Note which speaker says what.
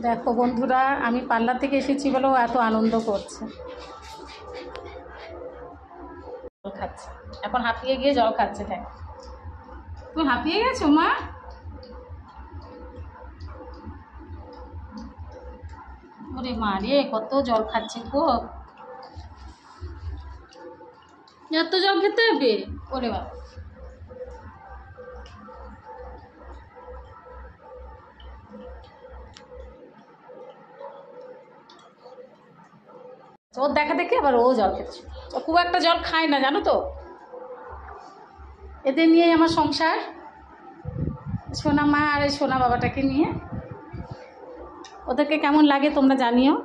Speaker 1: দেখো বন্ধুরা, আমি পার্লার থেকে এসেছি বলেও এত আনন্দ করছে। জল খাচ্ছে, এখন হাঁপিয়ে গিয়ে জল খাচ্ছে। দেখ, তুমি হাঁপিয়ে গেছো মা? ওরে মা রে, কত জল খাচ্ছে গো। এত জল খেতে হবে? ওরে বাবা, ওর দেখা দেখে আবার ও জল খেচ্ছে। ও খুব একটা জল খায় না, জানো তো। এদের নিয়েই আমার সংসার, সোনা মা আর এই সোনা বাবাটাকে নিয়ে। ওদেরকে কেমন লাগে তোমরা জানিও।